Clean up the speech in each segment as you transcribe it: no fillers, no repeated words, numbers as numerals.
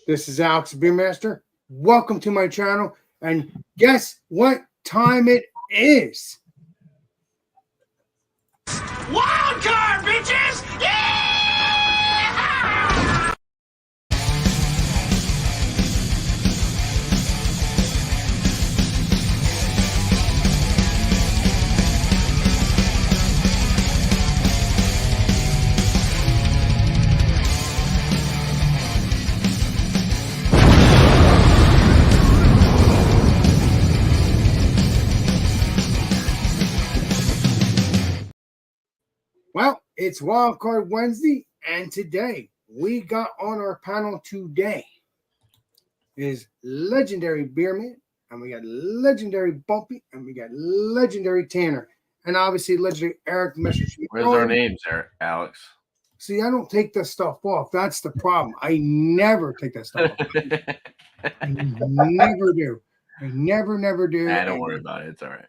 This is Alex Beermaster. Welcome to my channel. And guess what time it is? WildCard, bitches! Yeah! Well, it's WildCard Wednesday, and today we got on our panel today is legendary Beerman, and we got legendary Bumpy, and we got legendary Tanner, and obviously legendary Eric Messerschmidt. Where's our names there, Alex? See, I don't take this stuff off. That's the problem. I never take that stuff off. I never do. I never do. Don't worry about it. It's all right.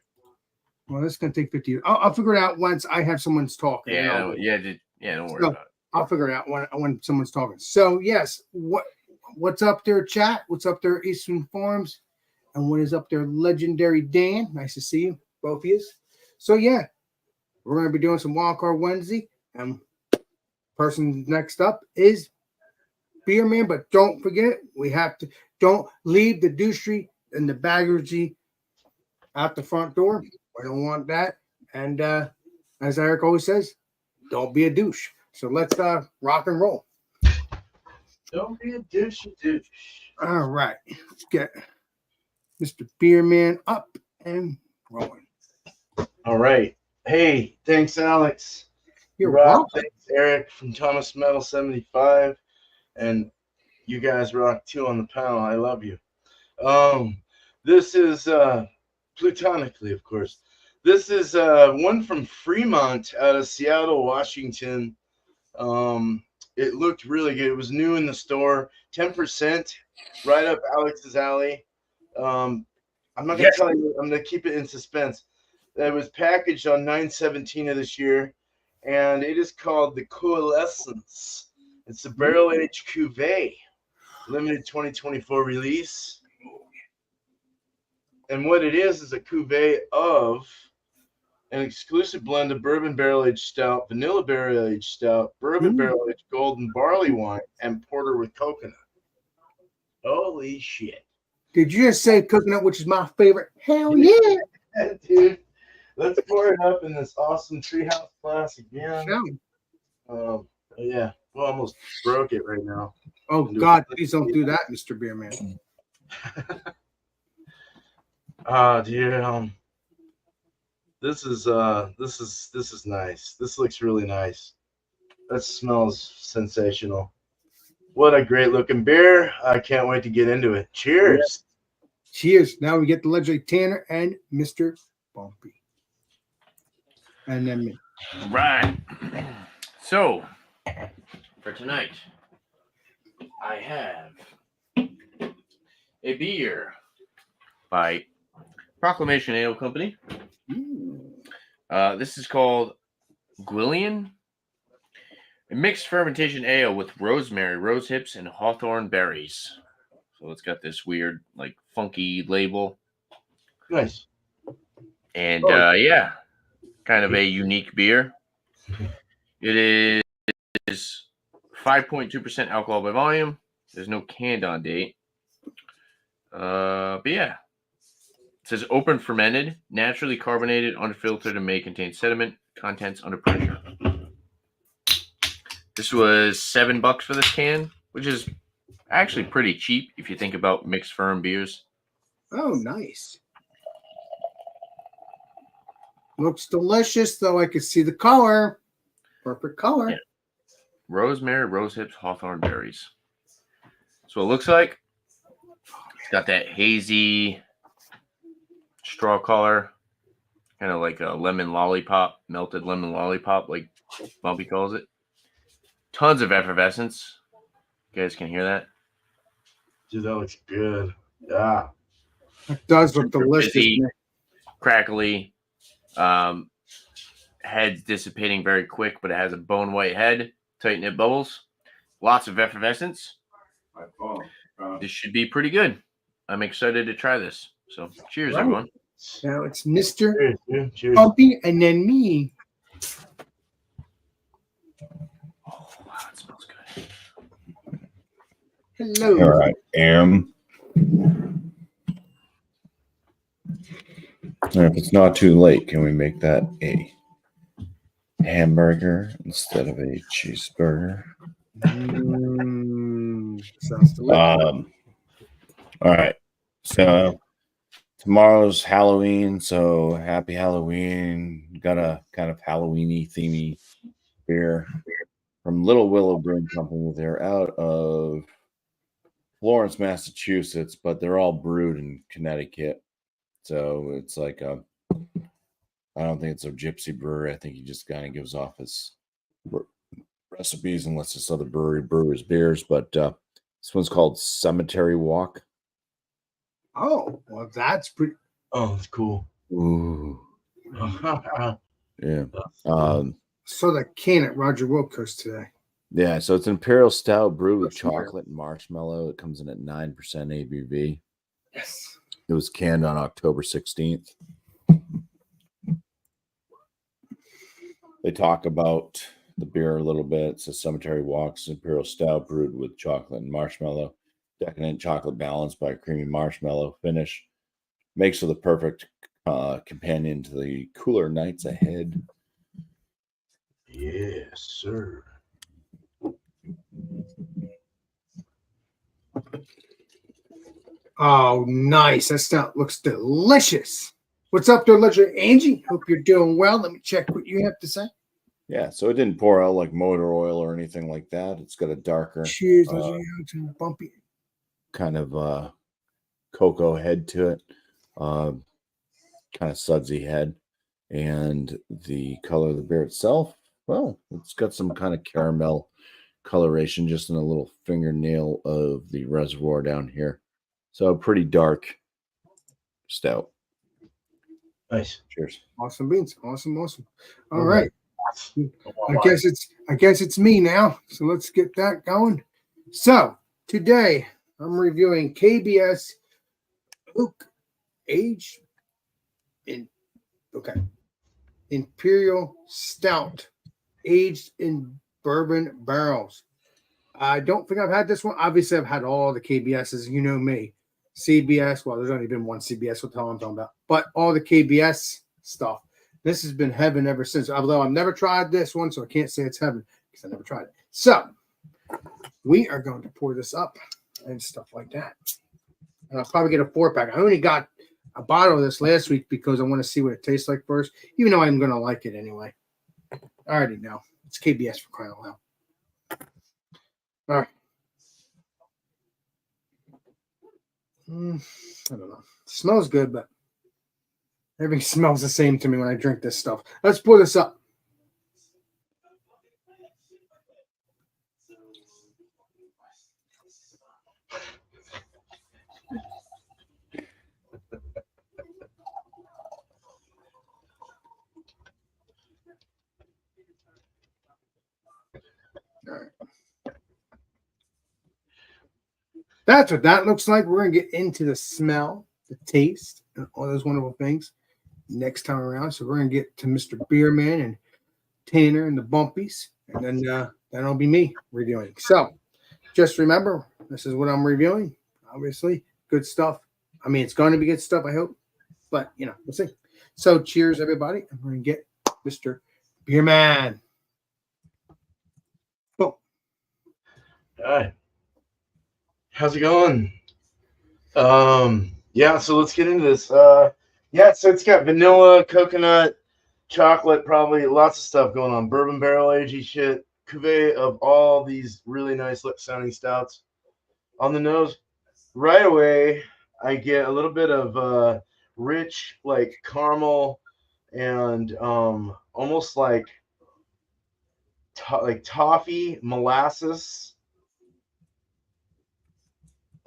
Well, this is going to take 50 years. I'll figure it out once I have someone's talking. Yeah, don't worry about it. I'll figure it out when someone's talking. So, yes, what's up there, chat? What's up there, Eastern Forums? And what is up there, legendary Dan? Nice to see you, both of you. So, yeah, we're going to be doing some WildCard Wednesday. And person next up is Beerman. But don't forget, don't leave the douchery and the baggery out the front door. I don't want that. And as Eric always says, don't be a douche. So let's rock and roll. Don't be a douche. All right. Let's get Mr. Beerman up and rolling. All right. Hey, thanks, Alex. You're welcome. Thanks, Eric from Thomas Metal 75. And you guys rock too on the panel. I love you. This is platonically, of course. This is one from Fremont out of Seattle, Washington. It looked really good. It was new in the store, 10%, right up Alex's alley. I'm not going to tell you. I'm going to keep it in suspense. It was packaged on 9/17 of this year, and it is called the Coalescence. It's a barrel-aged cuvee, limited 2024 release. And what it is a cuvee of an exclusive blend of bourbon barrel-aged stout, vanilla barrel-aged stout, bourbon barrel-aged golden barley wine, and porter with coconut. Holy shit. Did you just say coconut, which is my favorite? Hell yeah. Dude, let's pour it up in this awesome treehouse glass again. Yeah, we almost broke it right now. Oh, God, please don't do that, Mr. Beerman. Dude, this is nice. This looks really nice. That smells sensational. What a great looking beer. I can't wait to get into it. Cheers. Cheers. Now we get the legendary Tanner and Mr. Bumpy. And then me. Right. So, for tonight, I have a beer by Proclamation Ale Company. This is called Gwillian, a mixed fermentation ale with rosemary, rose hips, and hawthorn berries. So it's got this weird, like, funky label. Nice. And, yeah, kind of a unique beer. It is 5.2% alcohol by volume. There's no canned on date. But, yeah. It says open fermented, naturally carbonated, unfiltered, and may contain sediment contents under pressure. This was $7 for this can, which is actually pretty cheap if you think about mixed firm beers. Oh, nice. Looks delicious, though. I can see the color. Perfect color. Yeah. Rosemary, rose hips, hawthorn berries. That's what it looks like. It's got that hazy straw color, kind of like a lemon lollipop, melted lemon lollipop, like Bumpy calls it. Tons of effervescence. You guys can hear that? Dude, that looks good. Yeah. It does look delicious. Fizzy, crackly. Head's dissipating very quick, but it has a bone white head, tight knit bubbles, lots of effervescence. This should be pretty good. I'm excited to try this. So cheers, Right. everyone. Now it's Mr. Cheers, dude. Cheers. Bumpy and then me. Oh, wow, it smells good. Hello. All right, and if it's not too late, can we make that a hamburger instead of a cheeseburger? Sounds delicious. All right. So tomorrow's Halloween, so happy Halloween. Got a kind of Halloween-y themey beer from Little Willow Brewing Company. They're out of Florence, Massachusetts, but they're all brewed in Connecticut. So it's like I don't think it's a gypsy brewery. I think he just kind of gives off his recipes and lets this other brewery brew his beers. But this one's called Cemetery Walk. Oh, well, that's pretty. Oh, that's cool. Ooh, yeah. So the can at Roger Wilco's today. Yeah, so it's an imperial stout brewed with chocolate and marshmallow. It comes in at 9% ABV. Yes. It was canned on October 16th. They talk about the beer a little bit. It says Cemetery Walks, imperial stout brewed with chocolate and marshmallow. Decadent chocolate balanced by a creamy marshmallow finish. Makes for the perfect companion to the cooler nights ahead. Yes, sir. Oh, nice. That stout looks delicious. What's up there, Ledger Angie? Hope you're doing well. Let me check what you have to say. Yeah, so it didn't pour out like motor oil or anything like that. It's got a darker, Cheers, Ledger Angie. Bumpy. kind of cocoa head to it, kind of sudsy head. And the color of the beer itself, well, it's got some kind of caramel coloration just in a little fingernail of the reservoir down here. So pretty dark stout. Nice. Cheers. Awesome beans. Awesome. All Okay. right. I guess it's me now. So let's get that going. So today I'm reviewing KBS Oak Age in Imperial Stout aged in bourbon barrels. I don't think I've had this one. Obviously, I've had all the KBSs. You know me. CBS. Well, there's only been one CBS. What the hell I'm talking about. But all the KBS stuff. This has been heaven ever since. Although I've never tried this one, so I can't say it's heaven because I never tried it. So we are going to pour this up and stuff like that. And I'll probably get a 4-pack. I only got a bottle of this last week because I want to see what it tastes like first, even though I'm going to like it anyway. I already know. It's KBS for crying out loud. All right. I don't know. It smells good, but everything smells the same to me when I drink this stuff. Let's pour this up. All right. That's what that looks like. We're going to get into the smell, the taste, and all those wonderful things next time around. So we're going to get to Mr. Beerman and Tanner and the Bumpies, and then that'll be me reviewing. So just remember, this is what I'm reviewing. Obviously, good stuff. I mean, it's going to be good stuff, I hope. But, we'll see. So cheers, everybody. I'm going to get Mr. Beerman. Boom. All right. How's it going? Yeah, so let's get into this. Yeah, so it's got vanilla, coconut, chocolate, probably lots of stuff going on. Bourbon barrel agey shit. Cuvee of all these really nice sounding stouts. On the nose, right away, I get a little bit of rich, like caramel and almost like toffee molasses.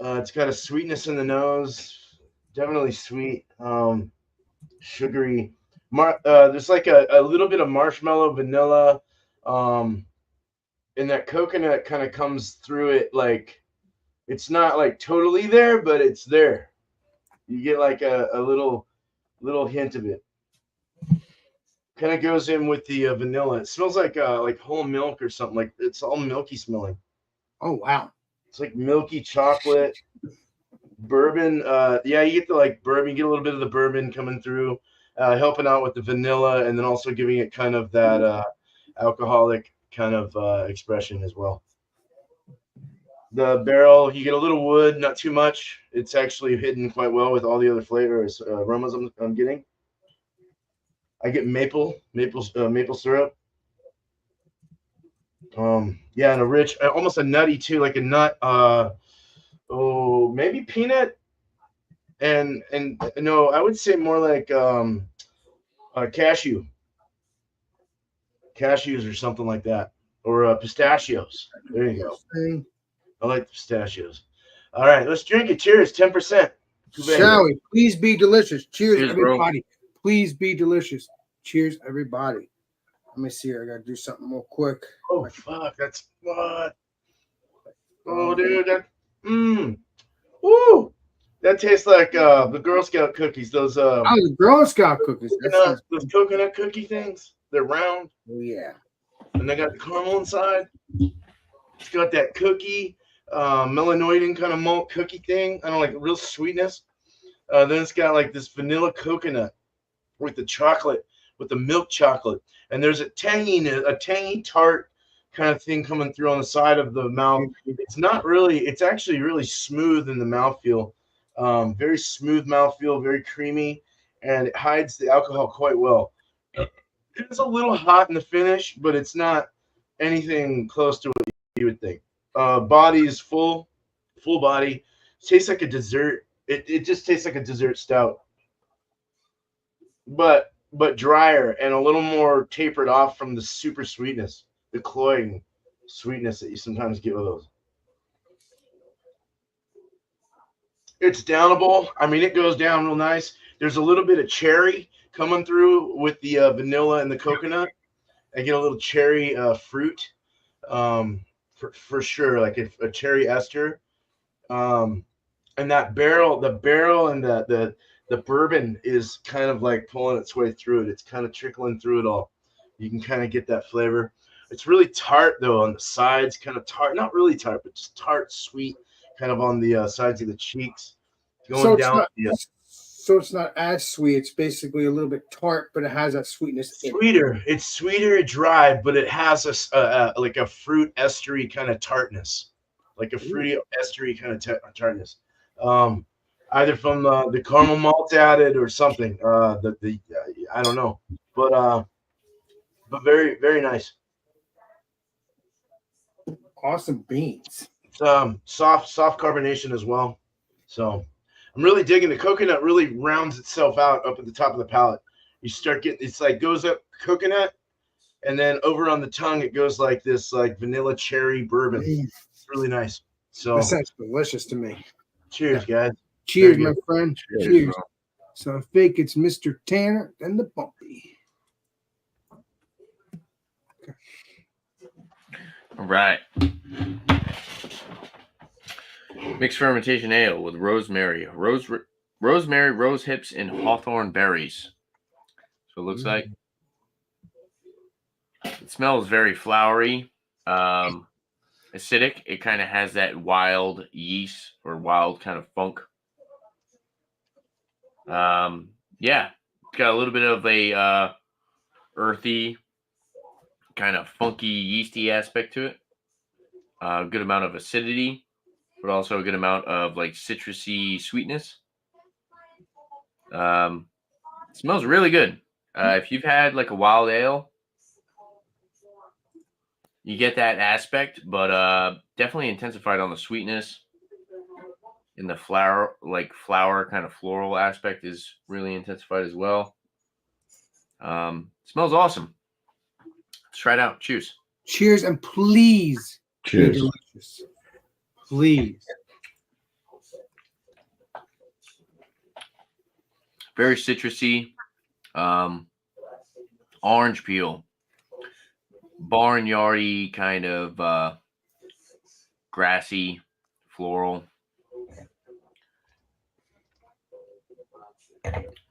It's got a sweetness in the nose, definitely sweet, sugary. There's like a little bit of marshmallow, vanilla, and that coconut kind of comes through it like It's not like totally there, but it's there. You get like a little hint of it. Kind of goes in with the vanilla. It smells like whole milk or something. Like it's all milky smelling. Oh wow. It's like milky chocolate, bourbon. Yeah, you get the like bourbon. You get a little bit of the bourbon coming through, helping out with the vanilla, and then also giving it kind of that alcoholic kind of expression as well. The barrel, you get a little wood, not too much. It's actually hidden quite well with all the other flavors, aromas I'm getting. I get maple syrup. Yeah, and a rich, almost a nutty too, like a nut. Maybe peanut, and no, I would say more like cashews or something like that, or pistachios. There you go. I like the pistachios. All right, let's drink it. Cheers, 10%. Shall we? Please be delicious. Cheers, Cheers, everybody. Bro. Please be delicious. Cheers, everybody. Let me see here. I gotta do something real quick. Oh fuck, that's what? Oh dude, that woo! That tastes like the Girl Scout cookies. Those the Girl Scout cookies. Those coconut cookie things. They're round. Oh yeah. And they got the caramel inside. It's got that cookie, melanoidin kind of malt cookie thing. I don't know, like real sweetness. Then it's got like this vanilla coconut with the chocolate, with the milk chocolate, and there's a tangy tart kind of thing coming through on the side of the mouth. It's not really, it's actually really smooth in the mouthfeel. Very smooth mouthfeel, very creamy, and it hides the alcohol quite well. It's a little hot in the finish, but it's not anything close to what you would think. Body is full body. Tastes like a dessert. It just tastes like a dessert stout, but drier and a little more tapered off from the super sweetness, the cloying sweetness that you sometimes get with those. It's downable. I mean, it goes down real nice. There's a little bit of cherry coming through with the vanilla and the coconut. I get a little cherry fruit, for sure, like a cherry ester. And that barrel, and the bourbon is kind of like pulling its way through it. It's kind of trickling through it all. You can kind of get that flavor. It's really tart though on the sides, kind of tart, not really tart, but just tart, sweet, kind of on the sides of the cheeks, going down. So it's not as sweet. It's basically a little bit tart, but it has that sweetness. Sweeter. It's sweeter, dry, but it has like a fruit estery kind of tartness, like a fruity estery kind of tartness. Either from the caramel malt added or something. I don't know, but very, very nice. Awesome beans. Soft carbonation as well. So I'm really digging the coconut. Really rounds itself out up at the top of the palate. You start getting, it's like goes up coconut, and then over on the tongue it goes like this, like vanilla cherry bourbon. It's really nice. So that sounds delicious to me. Cheers, guys. Cheers, my friend. Cheers. Bro. So I think it's Mr. Tanner and the Bumpy. All right. Mixed fermentation ale with rosemary, rose hips, and hawthorn berries. So it looks like. It smells very flowery, acidic. It kind of has that wild yeast or wild kind of funk. Yeah, it's got a little bit of a earthy, kind of funky, yeasty aspect to it. A good amount of acidity, but also a good amount of like citrusy sweetness. It smells really good. If you've had like a wild ale, you get that aspect, but definitely intensified on the sweetness. And the flower kind of floral aspect is really intensified as well. Smells awesome. Let's try it out. Cheers. Cheers, and please Cheers. be delicious. Please. Very citrusy. Orange peel. Barnyardy kind of grassy floral.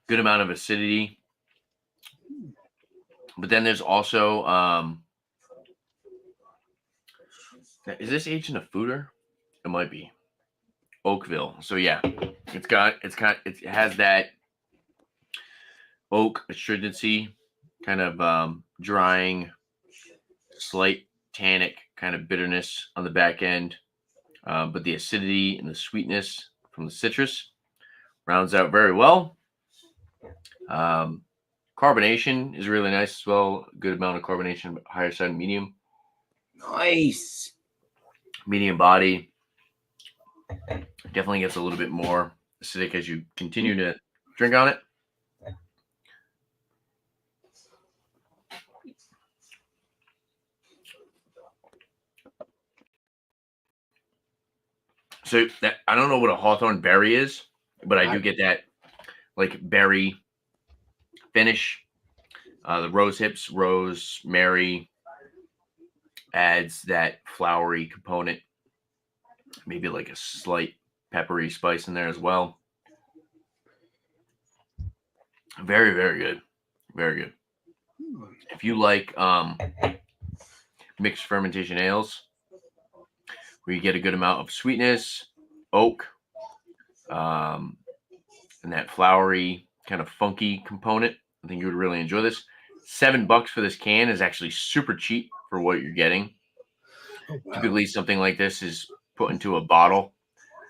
Good amount of acidity. But then there's also is this aged in a foeder? It might be Oakville. So yeah, it has that oak astringency, kind of drying, slight tannic kind of bitterness on the back end, but the acidity and the sweetness from the citrus rounds out very well. Carbonation is really nice as well. Good amount of carbonation, higher side medium. Nice. Medium body. Definitely gets a little bit more acidic as you continue to drink on it. So that I don't know what a hawthorn berry is, but I do get that like berry finish. The rose hips, rosemary adds that flowery component. Maybe like a slight peppery spice in there as well. Very, very good. Very good. If you like mixed fermentation ales, where you get a good amount of sweetness, oak, and that flowery kind of funky component, I think you would really enjoy this. $7 for this can is actually super cheap for what you're getting. Oh, wow. Typically, something like this is put into a bottle,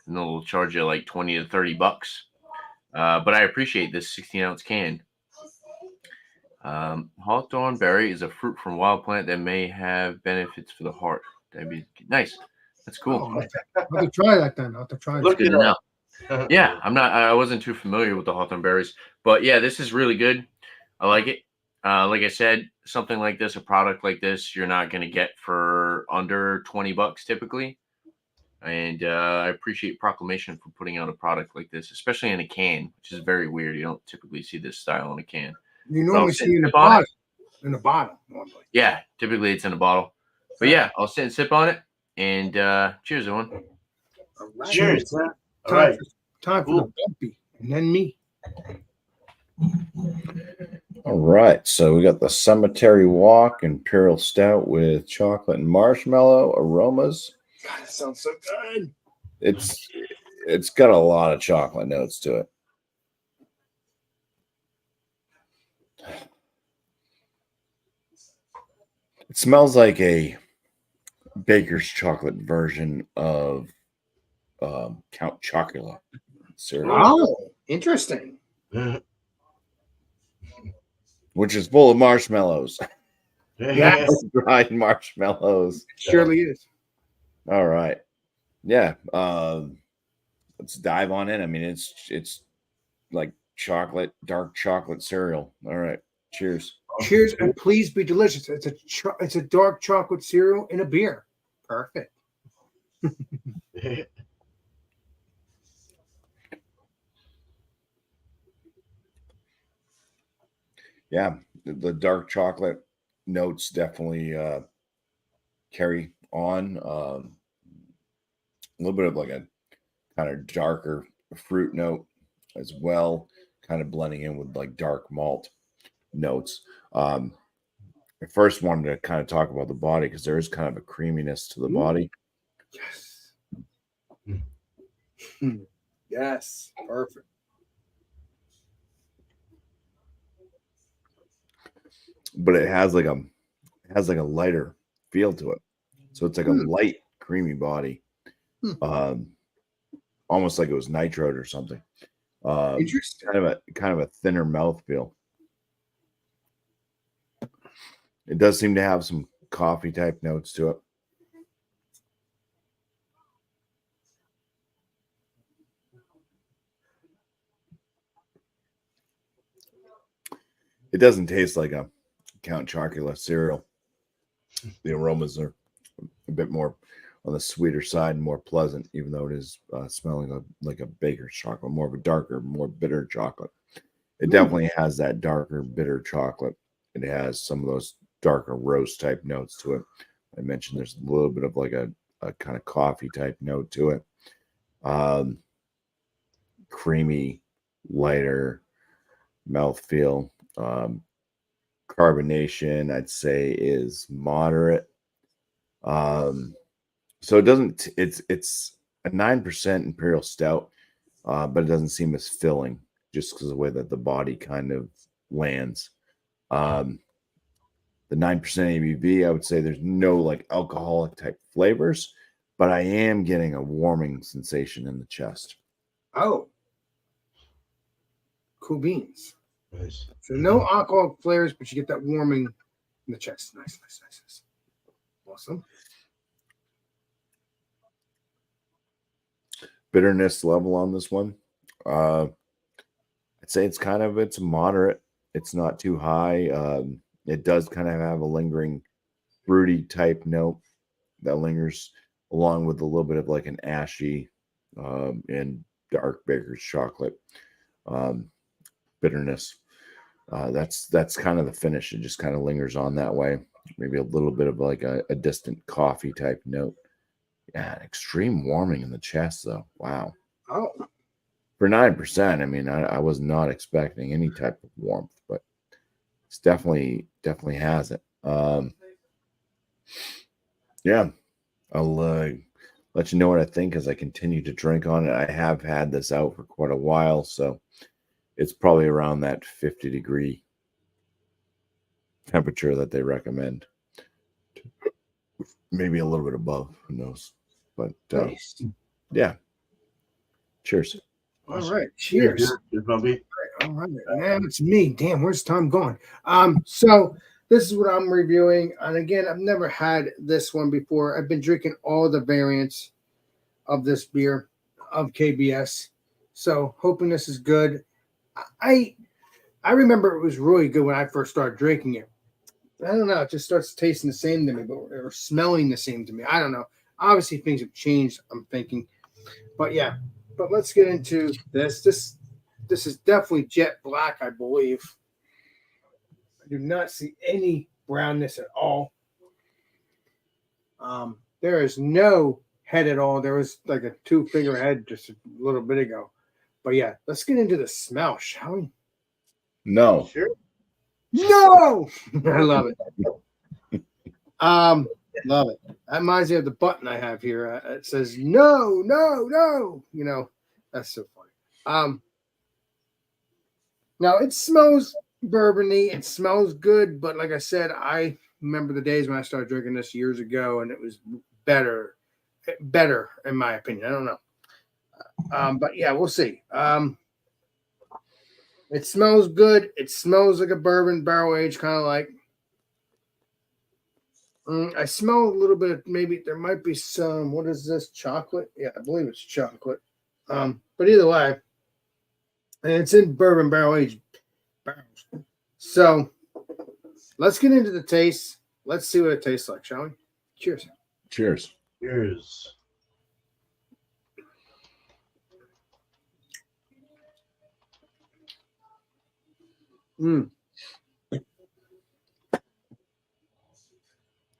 and they'll charge you like $20 to $30. But I appreciate this 16-ounce can. Hawthorn berry is a fruit from wild plant that may have benefits for the heart. That'd be nice. That's cool. Oh, I'll have to try that then. I'll have to try Look that. Good it to up. know. Yeah, I wasn't too familiar with the hawthorn berries, but yeah, this is really good. I like it. Like I said, something like this, a product like this, you're not going to get for under $20 typically. And I appreciate Proclamation for putting out a product like this, especially in a can, which is very weird. You don't typically see this style in a can. You normally sit see in and the sip on it. bottle. In the bottle, normally. Yeah, typically it's in a bottle. But yeah, I'll sit and sip on it. And cheers, everyone. All right. Cheers. All Time, right. time for the bumpy, and then me. All right, so we got the Cemetery Walk Imperial Stout with chocolate and marshmallow aromas. God, that sounds so good. It's got a lot of chocolate notes to it. It smells like a baker's chocolate version of Count Chocula cereal, Oh, interesting. which is full of marshmallows. Yeah. Dried marshmallows. It surely is. All right. Yeah. Let's dive on in. I mean, it's like chocolate, dark chocolate cereal. All right. Cheers. Cheers, and please be delicious. It's a dark chocolate cereal in a beer. Perfect. Yeah. The dark chocolate notes definitely carry on. A little bit of like a kind of darker fruit note as well, kind of blending in with like dark malt notes. I first wanted to kind of talk about the body because there is kind of a creaminess to the body. Yes. Yes. Perfect. But it has like a lighter feel to it. So it's like a light, creamy body. Almost like it was nitroed or something. Interesting. Kind of a thinner mouthfeel. It does seem to have some coffee type notes to it. It doesn't taste like a Count Chocula cereal. The aromas are a bit more on the sweeter side and more pleasant, even though it is smelling like a baker's chocolate, more of a darker, more bitter chocolate. It definitely has that darker, bitter chocolate. It has some of those darker roast type notes to it. I mentioned there's a little bit of like a kind of coffee type note to it. Creamy, lighter mouthfeel. Carbonation, I'd say, is moderate. So it doesn't. It's a 9% imperial stout, but it doesn't seem as filling just because of the way that the body kind of lands. The 9% ABV, I would say there's no like alcoholic type flavors, but I am getting a warming sensation in the chest. Oh, cool beans. Nice. So no alcohol flavors, but you get that warming in the chest. Nice. Awesome. Bitterness level on this one, I'd say it's moderate. It's not too high. It does kind of have a lingering fruity type note that lingers along with a little bit of like an ashy and dark baker's chocolate bitterness. That's kind of the finish. It just kind of lingers on that way. Maybe a little bit of like a distant coffee type note. Yeah, extreme warming in the chest though. Wow. Oh, For 9%, I mean, I was not expecting any type of warmth, but it's definitely has it. Yeah, I'll let you know what I think as I continue to drink on it. I have had this out for quite a while, so it's probably around that 50-degree temperature that they recommend. Maybe a little bit above, who knows? But nice. yeah. Cheers. All right. Cheers. Cheers, Bobby. All right. Now it's me. Damn, where's time gone? So this is what I'm reviewing. And again, I've never had this one before. I've been drinking all the variants of this beer of KBS. So hoping this is good. I remember it was really good when I first started drinking it. I don't know. It just starts tasting the same to me, or smelling the same to me. I don't know. Obviously, things have changed, I'm thinking. But yeah. But let's get into this. This is definitely jet black, I believe. I do not see any brownness at all. There is no head at all. There was like a 2-finger head just a little bit ago. But yeah, let's get into the smell, shall we? No. Sure. No! I love it. Love it. That reminds me of the button I have here. It says no. You know, that's so funny. Now it smells bourbony. It smells good, but like I said, I remember the days when I started drinking this years ago, and it was better in my opinion. I don't know. But yeah, we'll see. It smells good. It smells like a bourbon barrel aged, kind of like. I smell a little bit of, maybe there might be some, what is this, chocolate? Yeah, I believe it's chocolate. But either way, and it's in bourbon barrel aged barrels. So let's get into the taste. Let's see what it tastes like, shall we? Cheers. Cheers. Cheers.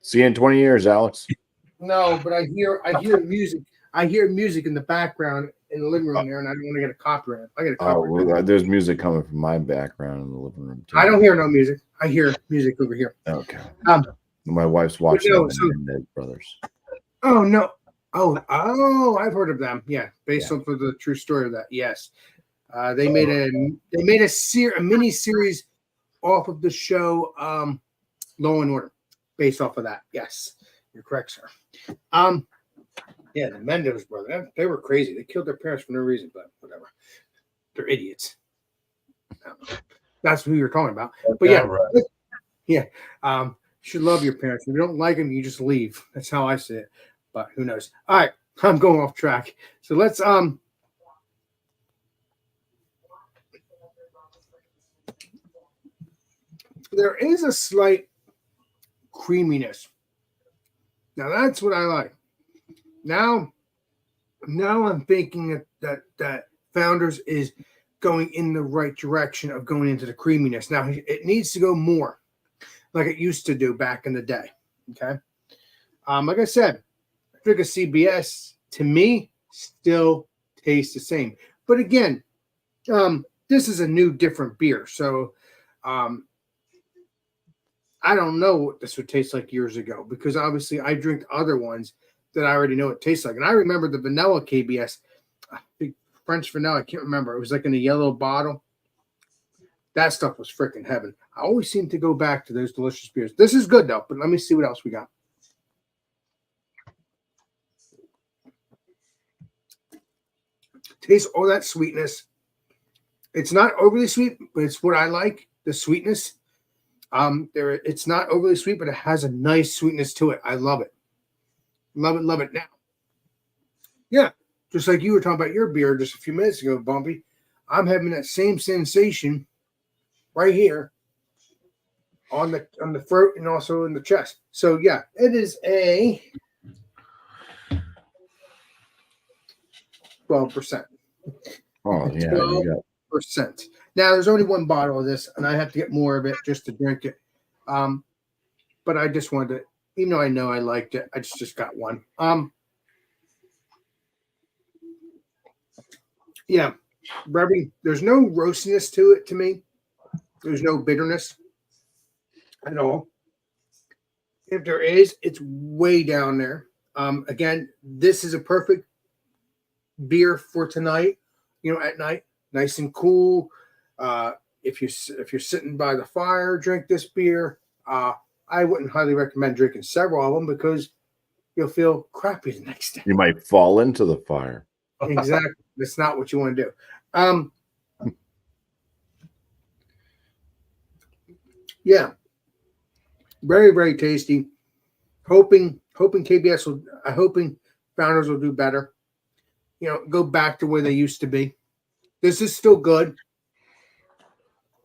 See you in 20 years, Alex. No, but I hear music. I hear music in the background in the living room there, and I don't want to get a copyright. I get a Oh, copyright. well, there's music coming from my background in the living room too. I don't hear no music. I hear music over here. Okay. Um, My wife's watching no, the so- Menendez Brothers. Oh no! Oh! I've heard of them. Yeah, based off of the true story of that. Yes, they made a mini series off of the show Law and Order, based off of that. Yes, you're correct, sir. Yeah, the Menendez brothers. They were crazy. They killed their parents for no reason, but whatever. They're idiots. That's who you're talking about. But yeah, Right. yeah. You should love your parents. If you don't like them, you just leave. That's how I see it. But who knows? All right, I'm going off track. So let's there is a slight creaminess. Now that's what I like. Now I'm thinking that Founders is going in the right direction of going into the creaminess. Now it needs to go more like it used to do back in the day. Okay. Like I said, I think a CBS to me still taste the same. But again, this is a new, different beer. So I don't know what this would taste like years ago because obviously I drink other ones that I already know it tastes like. And I remember the vanilla KBS, the French vanilla, I can't remember. It was like in a yellow bottle. That stuff was freaking heaven. I always seem to go back to those delicious beers. This is good though, but let me see what else we got. Taste all that sweetness. It's not overly sweet, but it's what I like, the sweetness. It's not overly sweet, but it has a nice sweetness to it. I love it. Love it, love it. Now, yeah, just like you were talking about your beer just a few minutes ago, Bumpy, I'm having that same sensation right here on the throat and also in the chest. So yeah, it is a 12%. Oh yeah, you got 12%. Now there's only one bottle of this, and I have to get more of it just to drink it. But I just wanted to, even though I know I liked it, I just got one. Yeah, Rebby, there's no roastiness to it to me. There's no bitterness at all. If there is, it's way down there. Again, this is a perfect beer for tonight. At night, nice and cool. If you're sitting by the fire, drink this beer. I wouldn't highly recommend drinking several of them because you'll feel crappy the next day. you might fall into the fire. Exactly. That's not what you want to do. Yeah. Very, very tasty. Hoping KBS will, hoping Founders will do better. Go back to where they used to be. This is still good.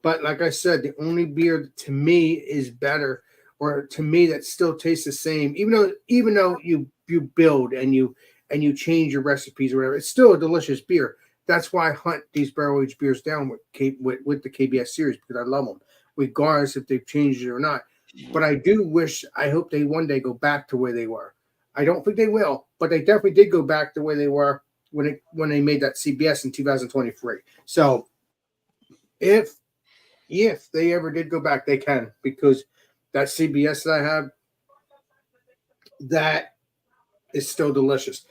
But like I said, the only beer to me is better, or to me that still tastes the same, even though you build and you change your recipes or whatever, it's still a delicious beer. That's why I hunt these barrel aged beers down with the KBS series, because I love them, regardless if they've changed it or not. But I hope they one day go back to where they were. I don't think they will, but they definitely did go back to where they were when they made that CBS in 2023. So if they ever did go back, they can, because that CBS that I have, that is still delicious.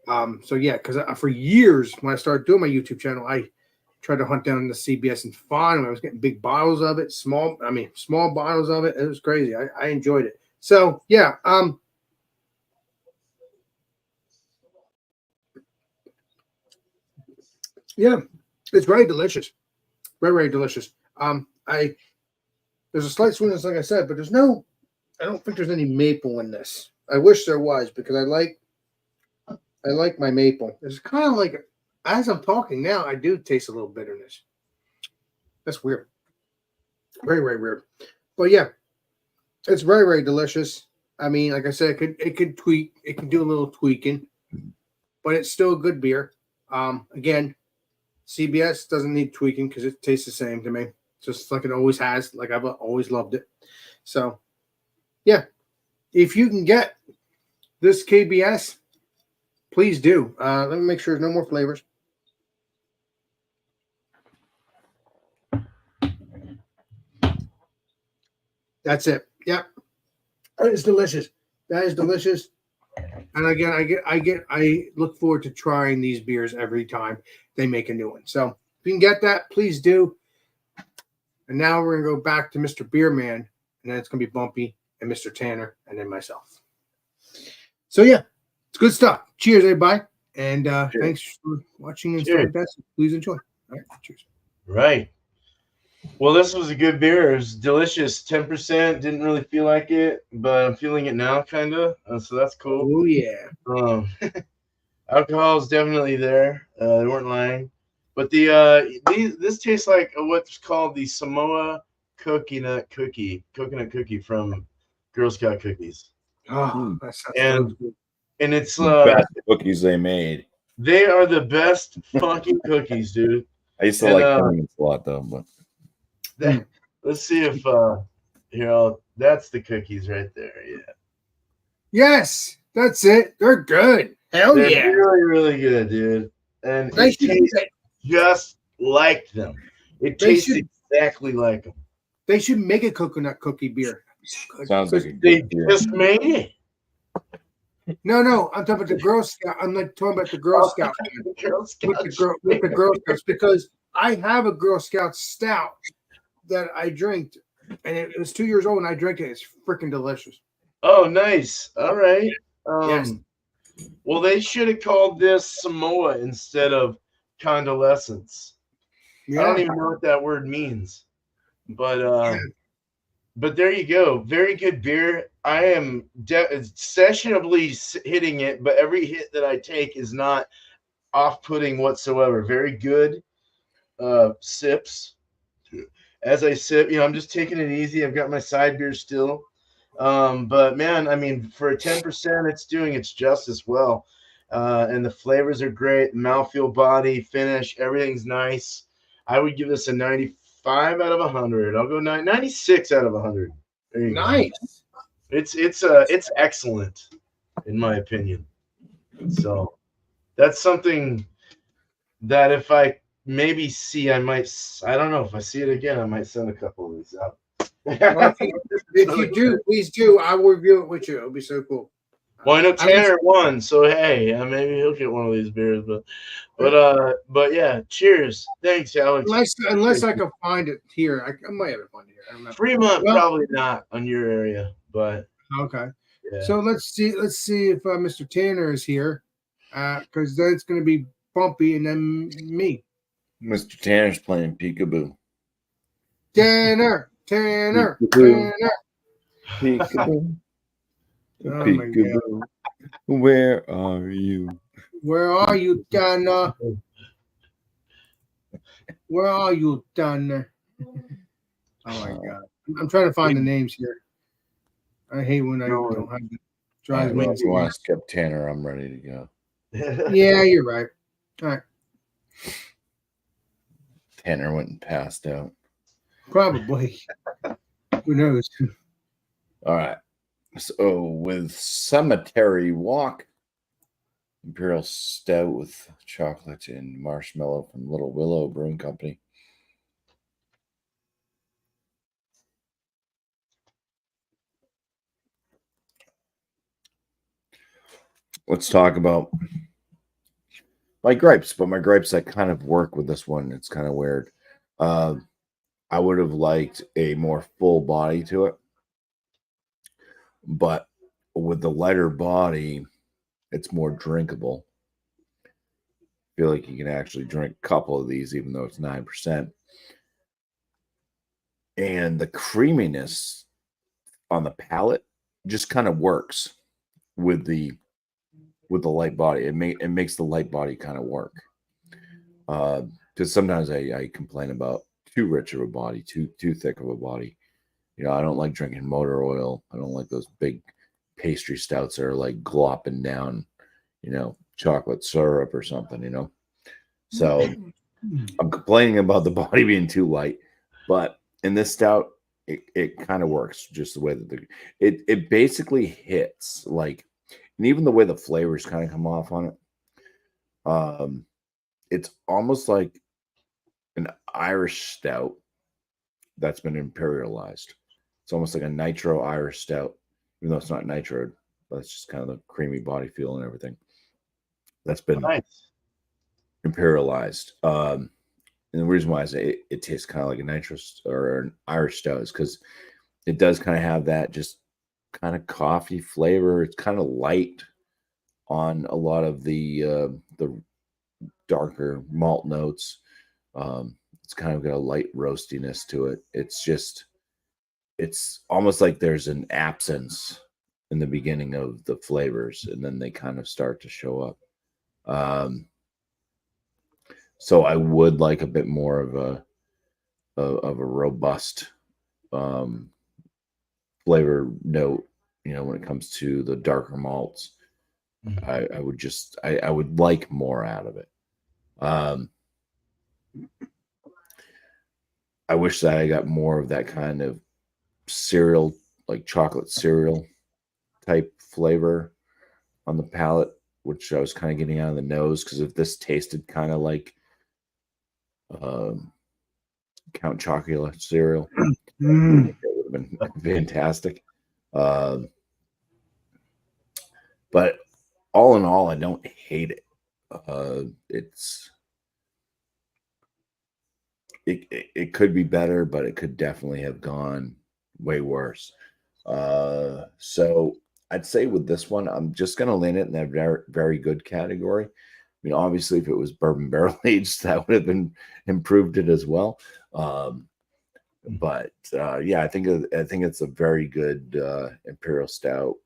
So yeah, because for years when I started doing my YouTube channel, I tried to hunt down the CBS and find them. I was getting big bottles of it, small bottles of it. It was crazy. I enjoyed it. So yeah, yeah, it's very delicious. Very, very delicious. There's a slight sweetness, like I said, but I don't think there's any maple in this. I wish there was, because I like my maple. It's kind of like, as I'm talking now, I do taste a little bitterness. That's weird. Very, very weird. But yeah, it's very, very delicious. I mean, like I said, it could do a little tweaking, but it's still a good beer. Again, CBS doesn't need tweaking because it tastes the same to me, just like it always has. Like I've always loved it. So, yeah, if you can get this KBS, please do. Let me make sure there's no more flavors. That's it. Yep, that is delicious. That is delicious. And again, I look forward to trying these beers every time they make a new one. So if you can get that, please do. And now we're gonna go back to Mr. Beerman, and then it's gonna be Bumpy and Mr. Tanner, and then myself. So yeah, it's good stuff. Cheers, everybody, and thanks for watching and starting best. Please enjoy. All right, cheers. Right. Well, this was a good beer. It was delicious. 10%. Didn't really feel like it, but I'm feeling it now, kind of. So that's cool. Oh yeah. Alcohol is definitely there. They weren't lying. But this tastes like what's called the Samoa coconut cookie from Girl Scout cookies. Oh, that sounds so good. And it's the best cookies they made. They are the best fucking cookies, dude. I used to like them a lot though, but let's see if that's the cookies right there. Yeah. Yes, that's it. They're good. Hell They're yeah. really, really good, dude. and They it should, tastes just like them. It They tastes should- exactly like them. they should make a coconut cookie beer. Sounds like a They good beer. just made it. No, I'm talking about the Girl Scout. I'm like talking about the Girl Scout Girl with Scouts. the Girl Scouts, because I have a Girl Scout stout that I drank, and it was 2 years old, and I drank it. It's freaking delicious. Oh, nice. All right. Yes. Well, they should have called this Samoa instead of convalescence. I don't Yeah. even know what that word means, but there you go. Very good beer. I am sessionably hitting it, but every hit that I take is not off-putting whatsoever. Very good sips. As I sip, I'm just taking it easy. I've got my side beer still. But man, I mean, for a 10%, it's doing its justice well. And the flavors are great. Mouthfeel, body, finish, everything's nice. I would give this a 95 out of 100. I'll go 96 out of 100. There you go. Nice. It's excellent, in my opinion. So that's something that if I maybe see, I don't know, if I see it again, I might send a couple of these out. Well, if you do, please do. I will review it with you. It'll be so cool. Well, I know Tanner won, so hey, maybe he'll get one of these beers. But yeah, cheers. Thanks, Alex. Unless I can find it here, I might have it find it here. I don't know. Fremont probably not on your area, but Okay. yeah. So let's see if Mr. Tanner is here, because then it's going to be Bumpy and then me. Mr. Tanner's playing peekaboo. Tanner. Peekaboo. Peekaboo. Oh my Peekaboo. Where are you? Where are you, Tanner? Where are you, Tanner? Oh my God! I'm trying to find the names here. I hate when I don't have it. Drives me. If you want to skip Tanner, I'm ready to go. Yeah, you're right. All right. Tanner went and passed out. Probably. Who knows? All right. So with Cemetery Walk, Imperial Stout with chocolate and marshmallow from Little Willow Brewing Company. Let's talk about my gripes, but my gripes that kind of work with this one. It's kind of weird. I would have liked a more full body to it, but with the lighter body, it's more drinkable. I feel like you can actually drink a couple of these, even though it's 9%. And the creaminess on the palate just kind of works with the light body. It makes the light body kind of work. Because sometimes I complain about too rich of a body, too thick of a body. I don't like drinking motor oil. I don't like those big pastry stouts that are like glopping down, chocolate syrup or something, So I'm complaining about the body being too light, but in this stout, it kind of works just the way that it basically hits like, and even the way the flavors kind of come off on it. It's almost like an Irish stout that's been imperialized. It's almost like a nitro Irish stout, even though it's not nitro, but it's just kind of the creamy body feel and everything. That's been imperialized. And the reason why I say it tastes kind of like a nitro or an Irish stout is because it does kind of have that just kind of coffee flavor. It's kind of light on a lot of the darker malt notes. It's kind of got a light roastiness to it. It's almost like there's an absence in the beginning of the flavors, and then they kind of start to show up. So I would like a bit more of a robust flavor note, when it comes to the darker malts. I would like more out of it. I wish that I got more of that kind of cereal, like chocolate cereal type flavor on the palate which I was kind of getting out of the nose, because if this tasted kind of like Count Chocula cereal, it would have been fantastic. But all in all, I don't hate it. It could be better, but it could definitely have gone way worse. So I'd say with this one, I'm just going to land it in that very, very good category. I mean, obviously, if it was bourbon barrel aged, that would have been improved it as well. But yeah, I think it's a very good imperial stout,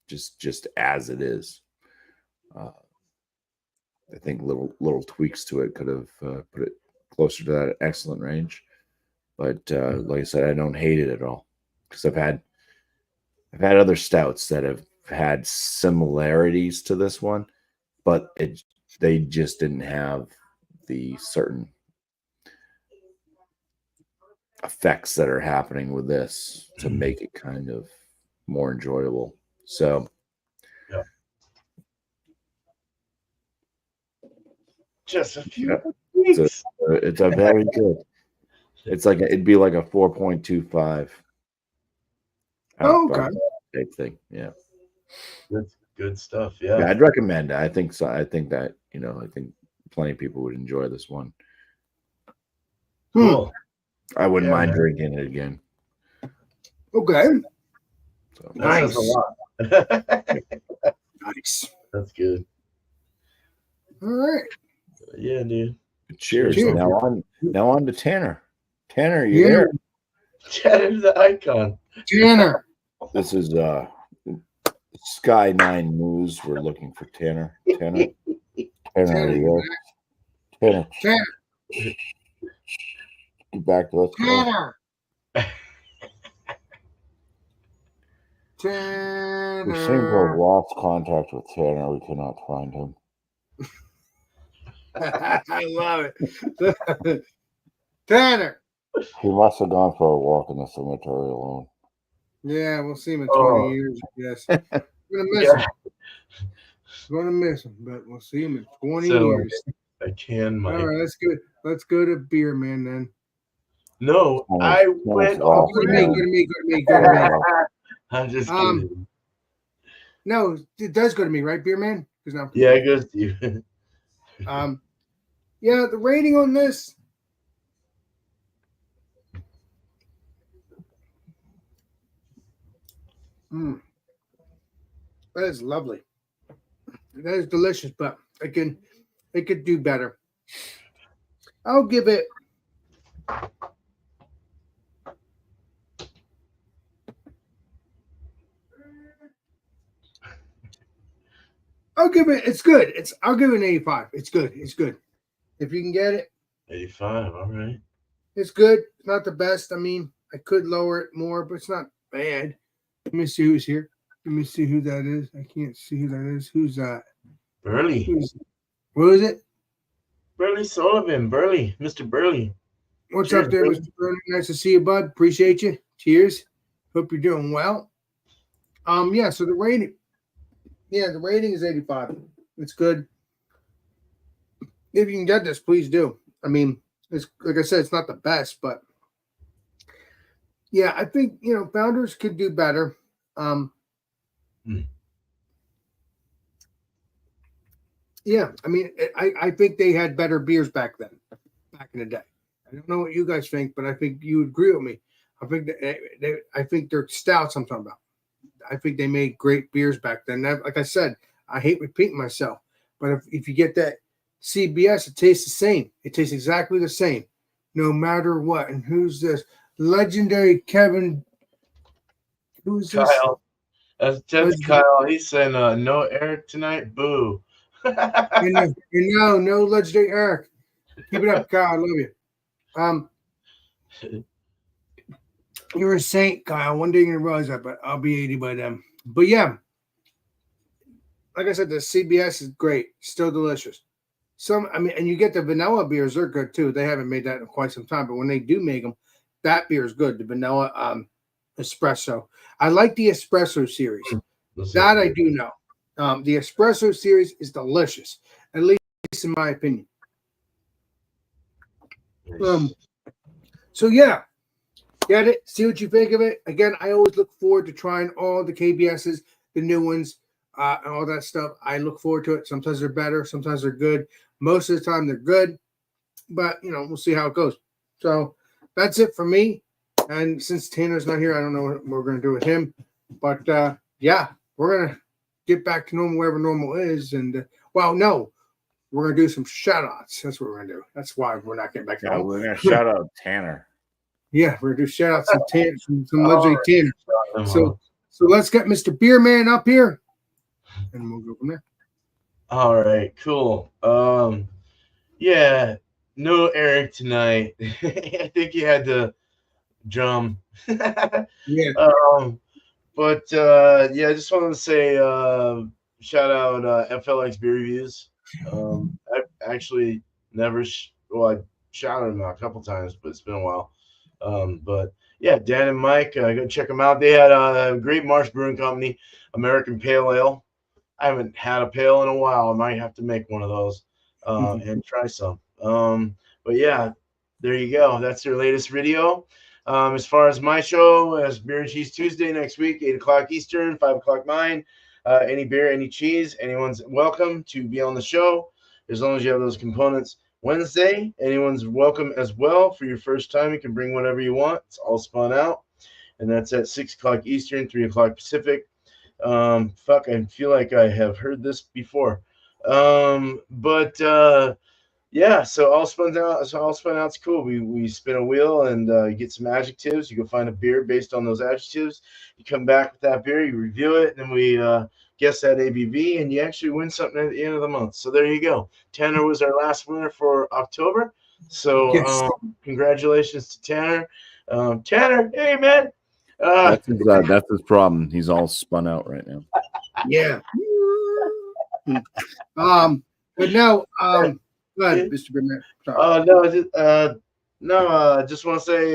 just as it is. I think little tweaks to it could have put it closer to that excellent range. But like I said, I don't hate it at all, because I've had other stouts that have had similarities to this one, but they just didn't have the certain effects that are happening with this to make it kind of more enjoyable. So yeah. Just a few weeks. It's a very good. It's like it'd be like a 4.25. Oh, okay. Type thing. Yeah. That's good stuff. Yeah. I'd recommend it. I think so. I think that, I think plenty of people would enjoy this one. Cool. I wouldn't mind drinking it again. Okay. So, Nice. That says a lot. Nice. That's good. All right. Yeah, dude. Cheers. Cheers. Now on to Tanner. Tanner, you there? Tanner's the icon. Tanner. This is Sky 9 News. We're looking for Tanner. Tanner, are you there? Tanner. Get back to us. Tanner. Tanner. We seem to have lost contact with Tanner. We cannot find him. I love it. Tanner. He must have gone for a walk in the cemetery alone. Yeah, we'll see him in 20 years, I guess. We're going to miss him. We're going to miss him, but we'll see him in 20 years. I can, Mike. All right, that's good. Let's go to Beer Man then. No, I went Go to me. I'm just kidding. No, it does go to me, right, Beer Man? Yeah, it goes to you. Yeah, the rating on this. That is lovely. That is delicious, but it could do better. I'll give it. It's good. I'll give it an 85. It's good. If you can get it. 85, all right. It's good. It's not the best. I mean, I could lower it more, but it's not bad. Let me see who's here. Let me see who that is. I can't see who that is. Who's that? Burley. Who is it? Burley Sullivan. Burley. Mr. Burley. What's Cheers, up there, Burley. Mr. Burley? Nice to see you, bud. Appreciate you. Cheers. Hope you're doing well. Yeah, so the rating. Yeah, the rating is 85. It's good. If you can get this, please do. I mean, it's like I said, it's not the best, but yeah, I think Founders could do better. Yeah, I mean, I think they had better beers back then, back in the day. I don't know what you guys think, but I think you would agree with me. I think I think they're stouts I'm talking about. I think they made great beers back then. Like I said, I hate repeating myself, but if you get that CBS, it tastes the same. It tastes exactly the same, no matter what. And who's this? Legendary Kevin. Who's this? Kyle. That's Kyle. He's saying no Eric tonight. Boo. No legendary Eric. Keep it up, Kyle. I love you. You're a saint, Kyle. One day you're gonna realize that, but I'll be 80 by then. But yeah, like I said, the CBS is great, still delicious. And you get the vanilla beers; they're good too. They haven't made that in quite some time, but when they do make them, that beer is good. The vanilla espresso. I like the espresso series. That I do know. The espresso series is delicious, at least in my opinion. So yeah, get it. See what you think of it. Again, I always look forward to trying all the KBSs, the new ones, and all that stuff. I look forward to it. Sometimes they're better, sometimes they're good. Most of the time they're good, but we'll see how it goes. So that's it for me. And since Tanner's not here, I don't know what we're going to do with him. But yeah, we're going to get back to normal wherever normal is. And no, we're going to do some shout outs. That's what we're going to do. That's why we're not getting back to normal. We're going to shout out Tanner. Yeah, we're going to do shout outs to Tanner, some legendary Tanner. So let's get Mr. Beerman up here, and we'll go from there. All right, cool. Yeah, no Eric tonight. I think he had to drum. Yeah. But yeah, I just wanted to say shout out FLX Beer Reviews. I've actually never I shouted them out a couple times, but it's been a while. But yeah, Dan and Mike, go check them out. They had a great Marsh Brewing Company, American Pale Ale. I haven't had a pale in a while. I might have to make one of those and try some. But yeah, there you go. That's their latest video. As far as my show, as Beer and Cheese Tuesday next week, 8 o'clock Eastern, 5 o'clock mine. Any beer, any cheese, anyone's welcome to be on the show as long as you have those components. Wednesday, anyone's welcome as well. For your first time, you can bring whatever you want. It's all spun out. And that's at 6 o'clock Eastern, 3 o'clock Pacific. Fuck, I feel like I have heard this before. Yeah, so all spun out's cool. We spin a wheel and you get some adjectives. You go find a beer based on those adjectives. You come back with that beer, you review it, and then we guess that ABV, and you actually win something at the end of the month. So there you go. Tanner was our last winner for October. So Yes. Congratulations to Tanner. Tanner, hey man. That's his problem. He's all spun out right now. Yeah. But no, go ahead, Mr. Beerman. I just want to say,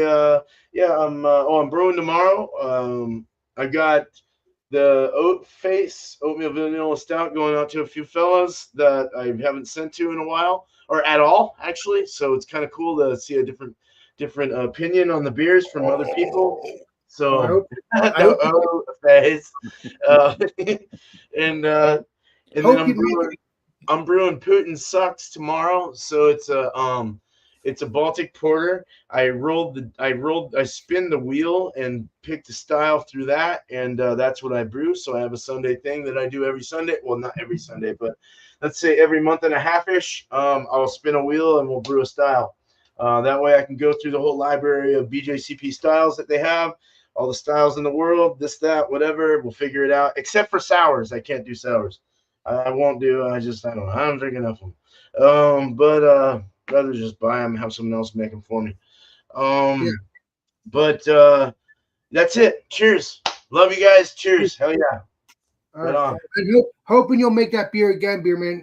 yeah, I'm brewing tomorrow. I got the oatmeal vanilla stout going out to a few fellas that I haven't sent to in a while, or at all, actually. So it's kind of cool to see a different opinion on the beers from other people. So face. And then I'm brewing Putin Sucks tomorrow. So it's a Baltic porter. I spin the wheel and pick the style through that, and that's what I brew. So I have a Sunday thing that I do every Sunday. Well, not every Sunday, but let's say every month and a half-ish. I'll spin a wheel and we'll brew a style. That way I can go through the whole library of BJCP styles that they have, all the styles in the world, this, that, whatever. We'll figure it out, except for sours. I can't do sours. I won't do. I don't know. I don't drink enough of them. But rather just buy them and have someone else make them for me. But that's it. Cheers. Love you guys. Cheers. Hell yeah. Right on. Hoping you'll make that beer again, Beerman.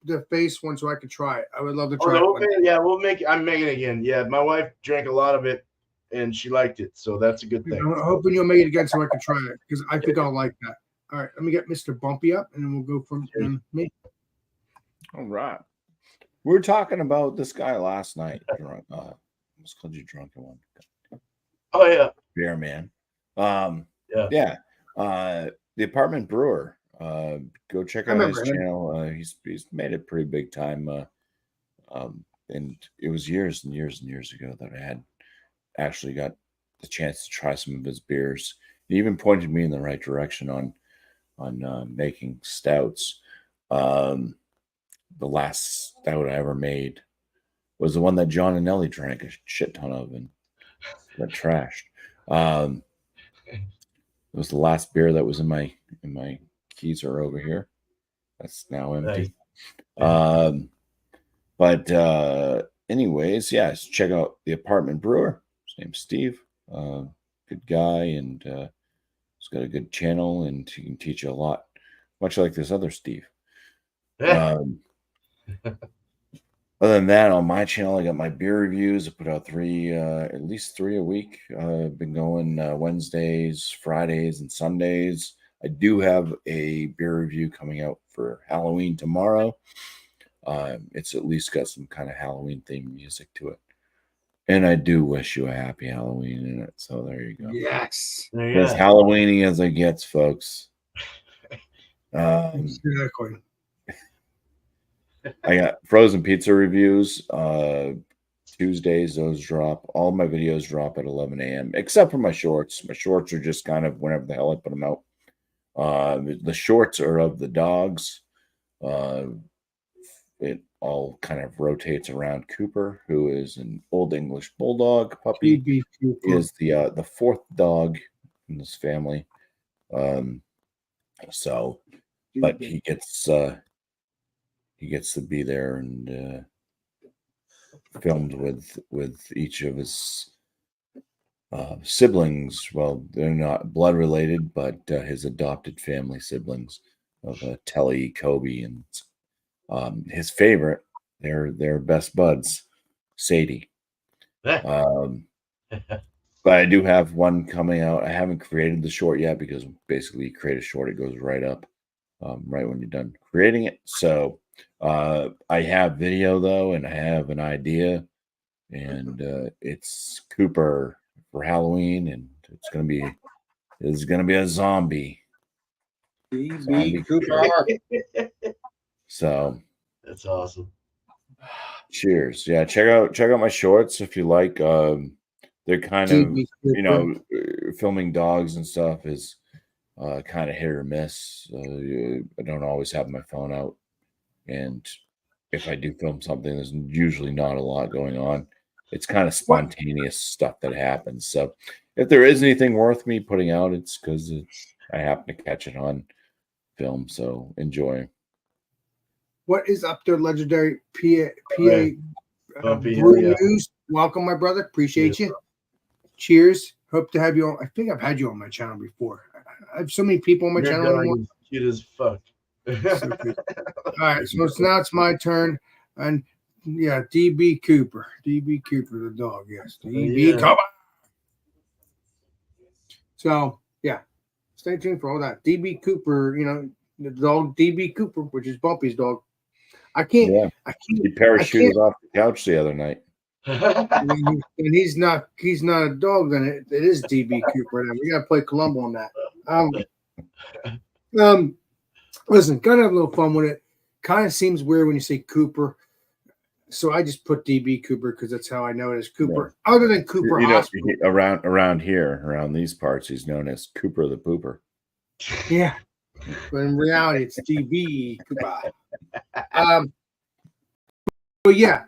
The face one, so I could try it. I would love to try it. Okay. Yeah, we'll make it. I'm making it again. Yeah, my wife drank a lot of it, and she liked it, so that's a good thing. I'm hoping you'll make it again so I can try it, because I think I'll like that. All right, let me get Mr. Bumpy up, and then we'll go from me. All right. We were talking about this guy last night. Almost called you drunken one. Oh yeah, Beer man. Yeah. The Apartment Brewer. Go check out his channel. He's made it pretty big time. And it was years and years and years ago that I had actually got the chance to try some of his beers. He even pointed me in the right direction on making stouts. The last stout I ever made was the one that John and Nelly drank a shit ton of and got trashed. It was the last beer that was in my keezer over here. That's now empty. Nice. But anyways, yeah, check out the Apartment Brewer. His name's Steve. Good guy, and he's got a good channel, and he can teach you a lot, much like this other Steve. Other than that, on my channel, I got my beer reviews. I put out at least three a week. I've been going Wednesdays, Fridays, and Sundays. I do have a beer review coming out for Halloween tomorrow. It's at least got some kind of Halloween themed music to it. And I do wish you a happy Halloween in it. So there you go. Yes. As Halloweeny as it gets, folks. Exactly. I got frozen pizza reviews. Tuesdays, those drop. All my videos drop at 11 a.m. except for my shorts. My shorts are just kind of whenever the hell I put them out. The shorts are of the dogs. It all kind of rotates around Cooper, who is an old English bulldog puppy. He is the fourth dog in this family. But he gets to be there and filmed with each of his siblings. Well, they're not blood related, but his adopted family siblings of Telly, Kobe, and his favorite, their best buds, Sadie. But I do have one coming out. I haven't created the short yet because basically you create a short, it goes right up right when you're done creating it. So I have video though, and I have an idea, and it's Cooper for Halloween, and it's gonna be a zombie. Cooper. So that's awesome. Cheers. Yeah, check out my shorts if you like. They're kind of, filming dogs and stuff is kind of hit or miss. I don't always have my phone out, and if I do film something, there's usually not a lot going on. It's kind of spontaneous stuff that happens. So if there is anything worth me putting out, it's because I happen to catch it on film. So enjoy. What is up there, legendary PA Bumpy, Brew News? Welcome, my brother. Appreciate you. Cheers. Hope to have you on. I think I've had you on my channel before. I have so many people on my channel anymore. Cute as fuck. All right, so now it's my turn. And yeah, DB Cooper. DB Cooper, the dog. Yes. DB Cooper. So, yeah. Stay tuned for all that. DB Cooper, the dog DB Cooper, which is Bumpy's dog. I can't. He parachuted off the couch the other night. And he's not a dog, then it is DB Cooper. And we gotta play Columbo on that. Listen, gotta have a little fun with it. Kind of seems weird when you say Cooper, so I just put DB Cooper because that's how I know it as Cooper. Yeah. Other than Cooper Hospital, around here, around these parts, he's known as Cooper the Pooper. Yeah, but in reality, it's DB Cooper. But yeah.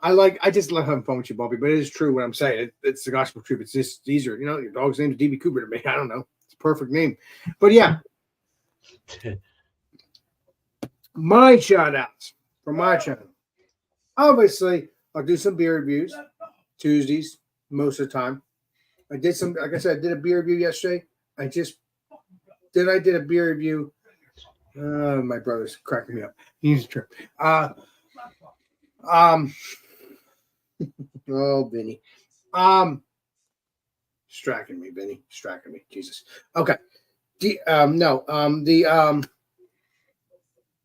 I just love having fun with you, Bobby, but it is true what I'm saying. It's the gospel truth. It's just easier. Your dog's name is DB Cooper to me. I don't know. It's a perfect name. But yeah. My shout outs from my channel. Obviously, I'll do some beer reviews Tuesdays most of the time. I did some, like I said, I did a beer review yesterday. I did a beer review. My brother's cracking me up. He's a trip. Oh, Benny. Distracting me, Benny. Distracting me. Jesus. Okay.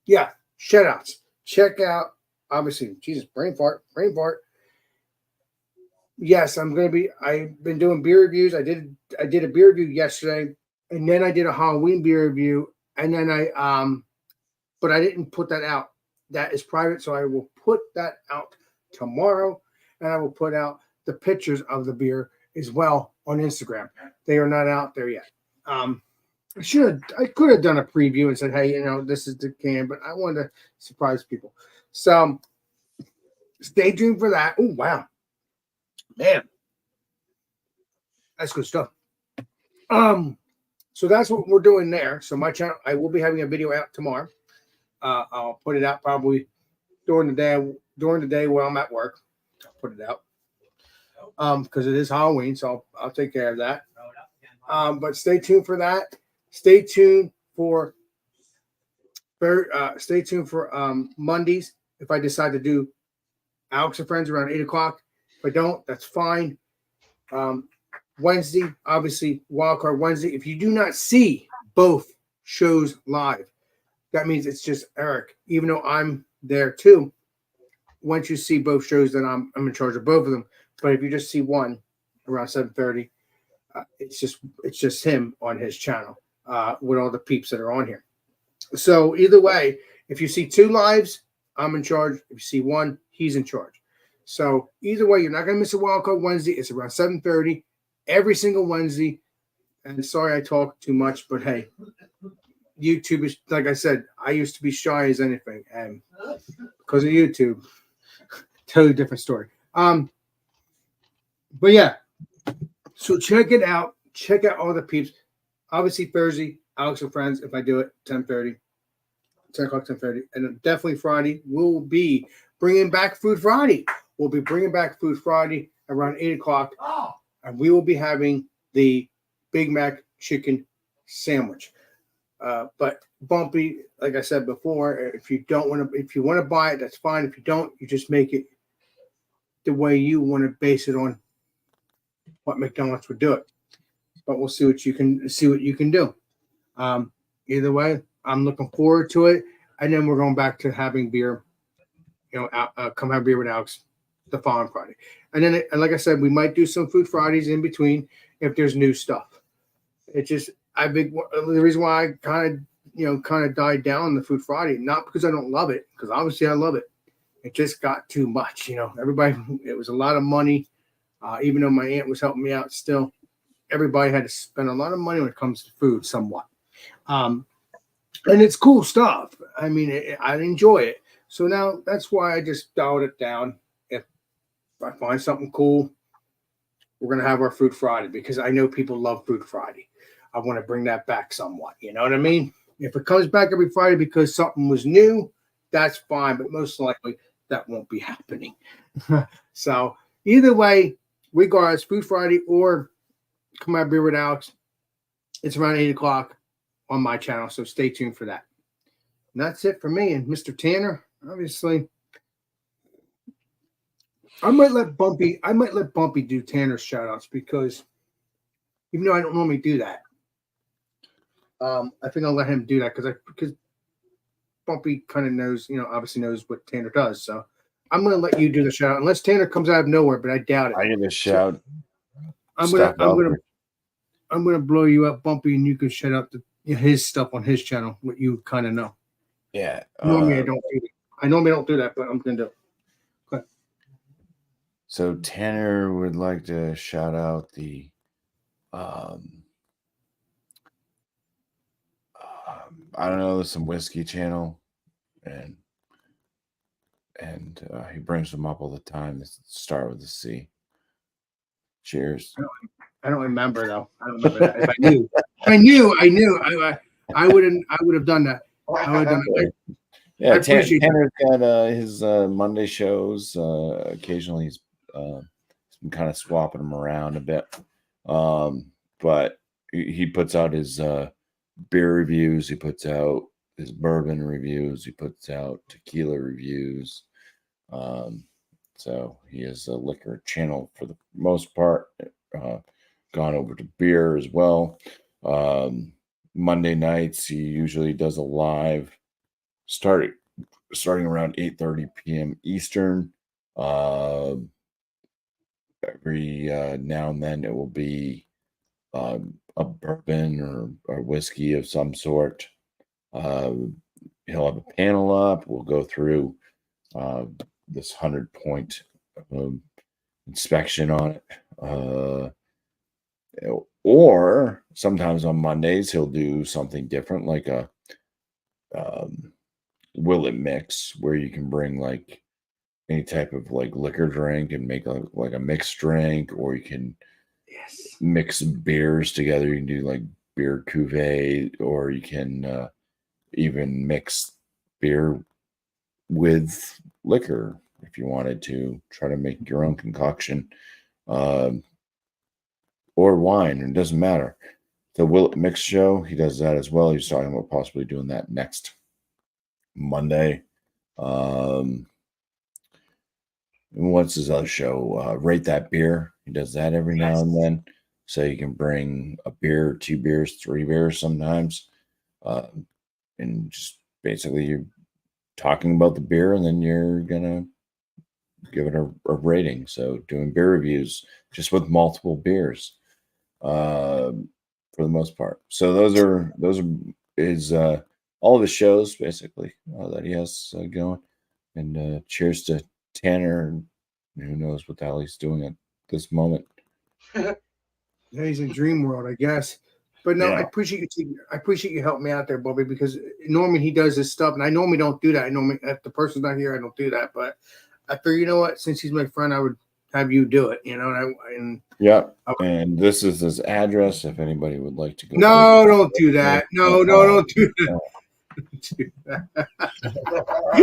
Yeah, shout outs. Check out, obviously, Jesus, brain fart. Yes, I've been doing beer reviews. I did a beer review yesterday, and then I did a Halloween beer review, and then but I didn't put that out. That is private, so I will put that out tomorrow, and I will put out the pictures of the beer as well on Instagram. They are not out there yet. I could have done a preview and said, hey, this is the can, but I wanted to surprise people. So stay tuned for that. Oh, wow. Man. That's good stuff. So that's what we're doing there. So my channel, I will be having a video out tomorrow. I'll put it out probably during the day while I'm at work. I'll put it out. Because it is Halloween, so I'll take care of that. But stay tuned for that. Stay tuned for Mondays if I decide to do Alex and Friends around 8 o'clock. If I don't, that's fine. Wednesday, obviously, WildCard Wednesday. If you do not see both shows live. That means it's just Eric, even though I'm there too. Once you see both shows, then I'm in charge of both of them. But if you just see one around 7:30, it's just him on his channel with all the peeps that are on here. So either way, if you see two lives, I'm in charge. If you see one, he's in charge. So either way, you're not going to miss a Wildcard Wednesday. It's around 7:30 every single Wednesday. And sorry I talk too much, but hey, YouTube is, like I said, I used to be shy as anything, and because of YouTube, totally different story. But yeah, so check it out. Check out all the peeps. Obviously Thursday, Alex and Friends. If I do it, 10:30, 10 o'clock, 10:30, and definitely Friday. We'll be bringing back Food Friday. We'll be bringing back Food Friday around 8 o'clock, and we will be having the Big Mac chicken sandwich. But Bumpy, like I said before, if you want to buy it, that's fine. If you don't, you just make it the way you want to base it on what McDonald's would do it. But we'll see what you can do. Either way, I'm looking forward to it. And then we're going back to having beer. Come have beer with Alex the following Friday. And then, like I said, we might do some Food Fridays in between if there's new stuff. The reason why I kind of died down the Food Friday, not because I don't love it, because obviously I love it. It just got too much, everybody, it was a lot of money. Even though my aunt was helping me out still, everybody had to spend a lot of money when it comes to food somewhat. And it's cool stuff. I mean, I enjoy it. So now that's why I just dialed it down. If I find something cool, we're going to have our Food Friday because I know people love Food Friday. I want to bring that back somewhat. You know what I mean? If it comes back every Friday because something was new, that's fine. But most likely that won't be happening. So either way, regardless, Food Friday or Come Have Beer with Alex, it's around 8 o'clock on my channel. So stay tuned for that. And that's it for me. And Mr. Tanner, obviously, I might let Bumpy do Tanner's shout outs because even though I don't normally do that, I think I'll let him do that because Bumpy kind of knows, obviously knows what Tanner does. So I'm going to let you do the shout out unless Tanner comes out of nowhere, but I doubt it. I get a shout. I'm gonna blow you up, Bumpy, and you can shout out his stuff on his channel, what you kind of know. Yeah. Normally I don't do that. I normally don't do that, but I'm gonna do it. Okay. So Tanner would like to shout out the I don't know, some whiskey channel, and he brings them up all the time. They start with a C. Cheers. I don't remember though. I don't remember that. If I knew, I would have done that. I would have done it. Yeah, Tanner's got his Monday shows. Occasionally he's been kind of swapping them around a bit. But he puts out his beer reviews, he puts out his bourbon reviews, he puts out tequila reviews. So he has a liquor channel for the most part. Gone over to beer as well. Monday nights he usually does a live starting around 8:30 p.m. Eastern. Every now and then it will be a bourbon or whiskey of some sort. He'll have a panel up. We'll go through this 100-point inspection on it. Or sometimes on Mondays he'll do something different, like a will it mix, where you can bring like any type of like liquor drink and make like a mixed drink, or you can mix beers together. You can do like beer cuvee, or you can even mix beer with liquor if you wanted to try to make your own concoction, or wine. It doesn't matter. The Will It Mix show, he does that as well. He's talking about possibly doing that next Monday. And what's his other show? Rate That Beer. He does that every now and then. So you can bring a beer, 2 beers, 3 beers sometimes, and just basically you're talking about the beer, and then you're gonna give it a rating. So doing beer reviews just with multiple beers, for the most part. So those are is all of his shows basically that he has going. And cheers to Tanner. Who knows what the hell he's doing at this moment? Yeah, he's in dream world, I guess. But no, Yeah. I appreciate you helping me out there, Bobby, because normally he does this stuff, and I normally don't do that. I normally, if the person's not here, I don't do that. But I figure, you know what? Since he's my friend, I would have you do it. You know, Yeah. And this is his address if anybody would like to go. No, don't do that. No, don't do that.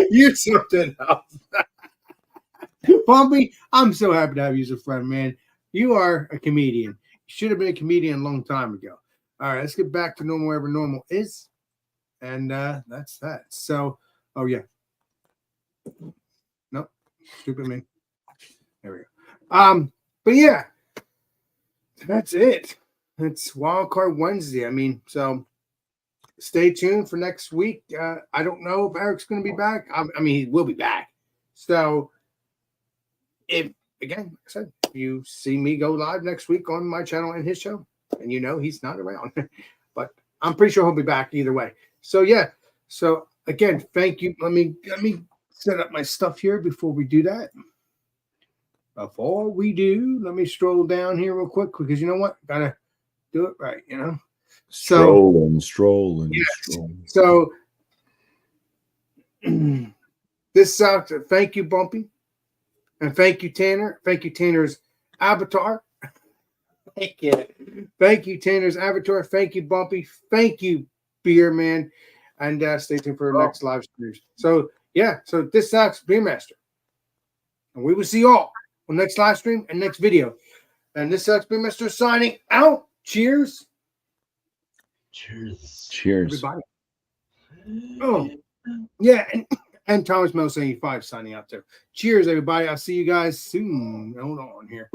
You're something else. Bumpy, I'm so happy to have you as a friend, man. You are a comedian. You should have been a comedian a long time ago. All right, let's get back to normal wherever normal is. And that's that. So, oh, yeah. Nope. Stupid me. There we go. But yeah, that's it. It's WildCard Wednesday. I mean, so stay tuned for next week. I don't know if Eric's going to be back. I mean, he will be back. So, if again, like I said, if you see me go live next week on my channel and his show, and you know he's not around, but I'm pretty sure he'll be back either way. So yeah. So again, thank you. Let me set up my stuff here before we do that. Before we do, let me stroll down here real quick because you know what? Gotta do it right, you know. So Strolling. Yes. So this sucks. Thank you, Bumpy. And thank you, Tanner. Thank you, Tanner's avatar. Thank you. Thank you, Tanner's avatar. Thank you, Bumpy. Thank you, Beer Man. And stay tuned for our next live stream. So, yeah. So this sucks, Beer Master. And we will see you all on next live stream and next video. And this sucks, Beer Master signing out. Cheers. Cheers. Everybody. Oh, yeah. And Thomas Mel 75 signing out too. Cheers, everybody. I'll see you guys soon. Hold on here.